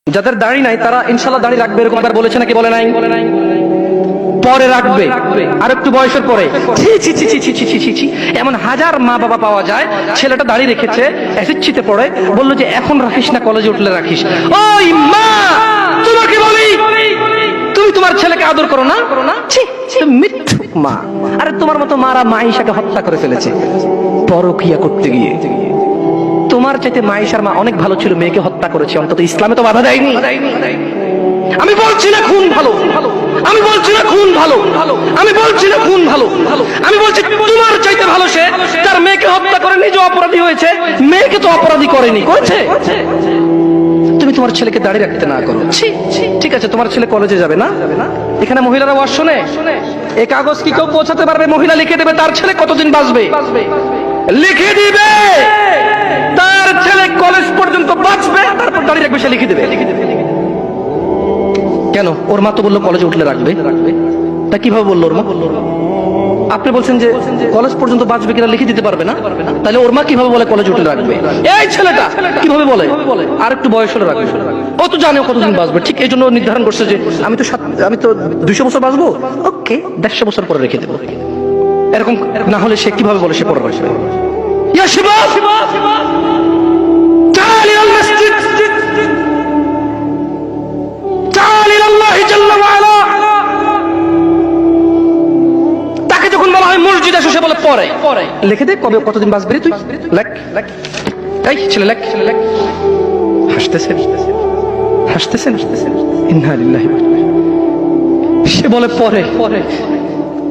যাদের দাড়ি নাই তারা ইনশাআল্লাহ দাড়ি রাখবে, এরকম একবার বলেছে নাকি বলে নাই? পরে রাখবে, আর একটু বয়সের পরে। ছি ছি ছি ছি ছি ছি ছি ছি, এমন হাজার মা বাবা পাওয়া যায়, ছেলেটা দাড়ি রেখেছে, এসএসসিতে পড়ে, বললো যে এখন রাখিস না, কলেজে উঠলে রাখিস। ওই মা, তোমাকে বলি, তুমি তোমার ছেলেকে আদর করো না? ছি, মিথ্যুক মা। আরে তোমার মতো মারা মাইশাকে হত্যা করে ফেলেছে পরকিয়া করতে গিয়ে। তোমার চাইতে মাইশার মা অনেক ভালো ছিল, মেয়েকে হত্যা করেছে, অন্তত ইসলামে তো বাধা দেয়নি। আমি বলছি না খুন ভালো, আমি বলছি না খুন ভালো, আমি বলছি না খুন ভালো, আমি বলছি তোমার চাইতে ভালো সে, তার মেয়েকে হত্যা করে নিজে অপরাধী হয়েছে, মেয়েকে তো অপরাধী করেনি, করেছে। তুমি তোমার ছেলেকে দাঁড়িয়ে রাখতে না করো। ঠিক আছে, তোমার ছেলে কলেজে যাবে না, এখানে মহিলারা ওয়াজ শোনে, এই কাগজ কি কেউ পৌঁছাতে পারবে? মহিলা লিখে দেবে তার ছেলে কতদিন বাঁচবে, লিখে দিবে তার ছেলে কলেজ পর্যন্ত বাঁচবে, তারপর দাঁড়িয়ে রাখবে, সে লিখে দেবে। কেন? ওর মা তো বললো কলেজে উঠলে রাখবে, তা কিভাবে বললো ওর মা? আপনি বলছেন যে কলেজ পর্যন্ত বাঁচবে কিনা লিখে দিতে পারবে না, তাহলে ওর মা কিভাবে বলে কলেজ উঠলে রাখবে? এই ছেলেটা কিভাবে বলে আর একটু বয়স হলে রাখবে? ও তো জানে কতদিন বাঁচবে, ঠিক এই জন্য নির্ধারণ করছে যে আমি তো 200 বছর বাঁচবো, ওকে 150 বছর পরে রেখে দেবো। এরকম না হলে সে কিভাবে বলে সে পরে বাঁচবে? ইয়া শিবাব, تعال إلى المسجد، تعال إلى الله جل وعلا। তাকে যখন বলা হয় মসজিদে এসে, সে বলে পরে লিখে দে কবে কতদিন বাঁচবি তুই, লেখ। এই ছেলে লেখ, হাসতেছেন হাসতেছেন, ইন্না লিল্লাহি। সে বলে পরে,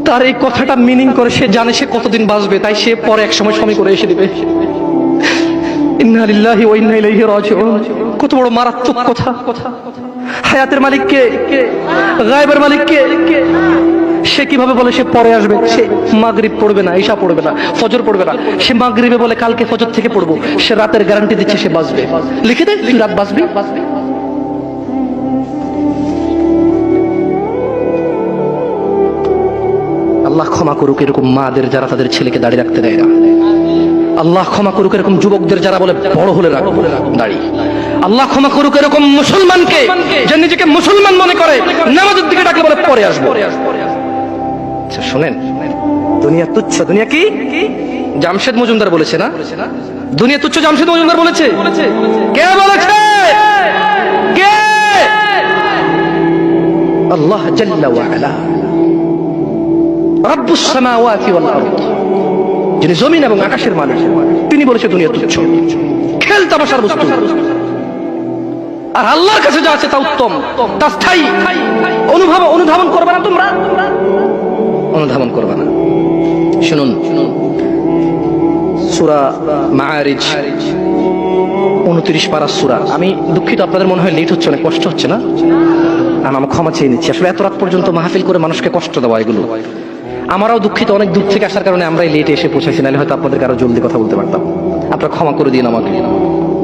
তার এই কথাটা মিনিং করে সে জানে সে কতদিন বাঁচবে, তাই সে পরে এক সময় সময় করে এসে দিবে। ইন্না লিল্লাহি ওয়া ইন্না ইলাইহি রাজিউন। কত বড় মারাত্মক কথা! হায়াতের মালিক কে? গায়েবের মালিক কে? সে কিভাবে বলে সে পরে আসবে? সে মাগরিব পড়বে না, ঈশা পড়বে না, ফজর পড়বে না, সে মাগরিবে বলে কালকে ফজর থেকে পড়বো, সে রাতের গ্যারান্টি দিচ্ছে সে বাঁচবে। লিখে দে তুই রাত বাঁচবি। আল্লাহ ক্ষমা করুক এরকম মাদের যারা তাদের ছেলেকে দাঁড়িয়ে রাখতে দেয় না। আল্লাহ ক্ষমা করুক এরকম যুবকদের যারা বলে বড় হলে রাখবো দাড়ি। আল্লাহ ক্ষমা করুক এরকম মুসলমানকে যে নিজেকে মুসলমান মনে করে, নামাজের দিকে ডাকলে বলে পরে আসবো। আচ্ছা শোনেন, দুনিয়া তুচ্ছ। দুনিয়া কি? জামশেদ মজুমদার বলেছে না, দুনিয়া তুচ্ছ। জামশেদ মজুমদার বলেছে? কে বলেছে? কে? আল্লাহ জাল্লা ওয়া আলা, রাব্বুস সামাওয়াতি ওয়াল আরদ, যিনি জমিন এবং আকাশের মালিক, তিনি বলেছে দুনিয়া তুচ্ছ, খেল তামাশার বস্তু। আর আল্লাহর কাছে যা আছে তা উত্তম, তা স্থায়ী। অনুধাবন করবে না তোমরা, অনুধাবন করবে না। শুনুন, সূরা মাআরিজ 29 পারা সূরা। আমি দুঃখিত, আপনাদের মনে হয় লেট হচ্ছে, অনেক কষ্ট হচ্ছে না? আমি ক্ষমা চেয়ে নিচ্ছি। আসলে এত রাত পর্যন্ত মাহফিল করে মানুষকে কষ্ট দেওয়া, এগুলো আমরাও দুঃখিত। অনেক দূর থেকে আসার কারণে আমরাই লেটে এসে পৌঁছাইছি, নাহলে হয়তো আপনাদেরকে আরো জলদি কথা বলতে পারতাম। আপনারা ক্ষমা করে দিন আমাকে।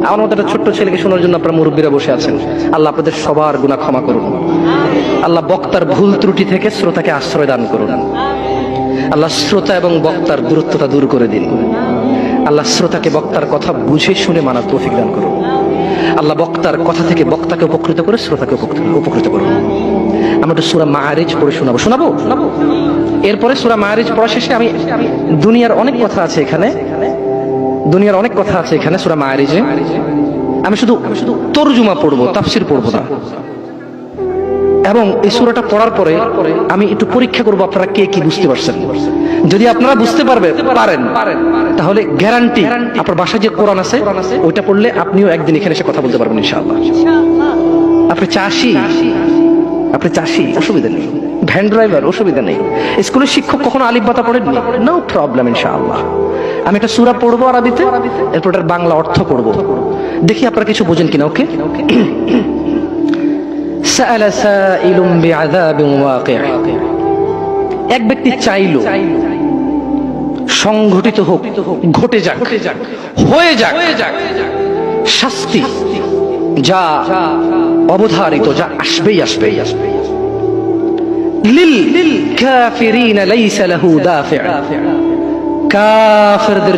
আমার মতো একটা ছোট্ট ছেলেকে শোনার জন্য আপনারা মুরব্বীরা বসে আছেন। আল্লাহ আপনাদের সবার গুনাহ ক্ষমা করুন। আল্লাহ বক্তার ভুল ত্রুটি থেকে শ্রোতাকে আশ্রয় দান করুন। আল্লাহ শ্রোতা এবং বক্তার দূরত্বতা দূর করে দিন। আল্লাহ শ্রোতাকে বক্তার কথা বুঝে শুনে মানার তৌফিক দান করুন। আল্লাহ বক্তার কথা থেকে বক্তাকে উপকৃত করে শ্রোতাকে উপকৃত করুন। আমরা একটু সূরা মাআরিজ পড়ে শোনাবো। এরপরে সূরা মাআরিজ পড়া শেষে আমি দুনিয়ার অনেক কথা আছে এখানে, সূরা মাআরিজে। আমি শুধু তরজুমা পড়বো, তাফসীর পড়বো না। এবং এই সূরাটা পড়ার পরে আমি একটু পরীক্ষা করবো আপনারা কে কি বুঝতে পারছেন। যদি আপনারা বুঝতে পারেন তাহলে গ্যারান্টি আপনার বাসায় যে কোরআন আছে ওইটা পড়লে আপনিও একদিন এখানে এসে কথা বলতে পারবেন ইনশাআল্লাহ। আপনি চাষি অসুবিধা নেই, ভ্যান ড্রাইভার অসুবিধা নেই, স্কুলের শিক্ষক কখনো আলিফ বাতা পড়েননি, নো প্রবলেম ইনশাআল্লাহ। আমি একটা সূরা পড়বো আরবিতে, এরপর এটার বাংলা অর্থ পড়বো, দেখি আপনারা কিছু বোঝেন কিনা। ওকে? সাআলা সাইলুম বিআযাবিন ওয়াকি'হ। এক ব্যক্তি চাইলো সংঘটিত হোক, ঘটে যাক, হয়ে যাক শাস্তি, যা অবধারিত, যা আসবেই। লিল কাফিরিনা লাইসা লাহু দাফি'। কাফেরদের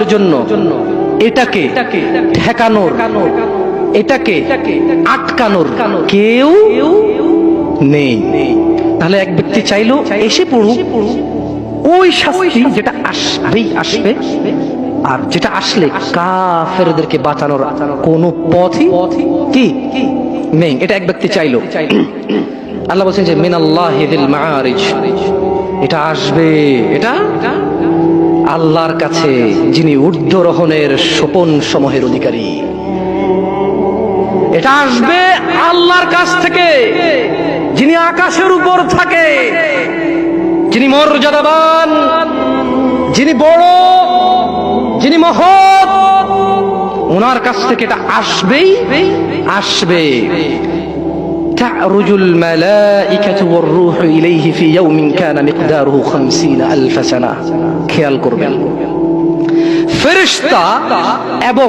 জন্য এটাকে ঠেকানোর, এটাকে আটকানোর কেউ নেই। তাহলে এক ব্যক্তি চাইলো এসে পড়ুক ওই শাস্তি যেটা আসবেই আসবে, আর যেটা আসলে কাফেরদেরকে বাঁচানোর কোনো পথই কি নেই, এটা এক ব্যক্তি চাইলো। আল্লাহ বলছেন যে মিনাল্লাহি যিল মাআরিজ, এটা আসবে, এটা আল্লাহর কাছে যিনি ঊর্ধ্বরোহণের সোপন সমূহের অধিকারী, এটা আসবে আল্লাহর কাছ থেকে যিনি আকাশের উপর থাকে, যিনি মর্যাদাবান, যিনি বড়, যিনি মহৎ, ওনার কাছ থেকে এটা আসবেই আসবে। تعرج الملائكة والروح إليه في يوم كان مقداره 50,000 سنة। খেয়াল করবেন, ফেরেশতা এবং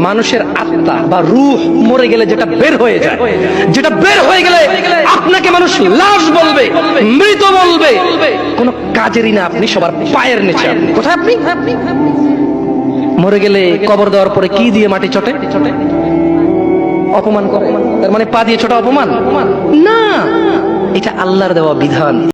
মানুষের আত্মা বা রূহ মরে গেলে যেটা বের হয়ে যায়, যেটা বের হয়ে গেলে আপনাকে মানুষ লাশ বলবে, মৃত বলবে, কোন কাজেরই না আপনি, সবার পায়ের নিচে। কোথায় আপনি? মরে গেলে কবর দেওয়ার পরে কি দিয়ে মাটি চটে? অপমান করে, তার মানে পা দিয়ে ছোটা অপমান না, এটা আল্লাহর দেওয়া বিধান।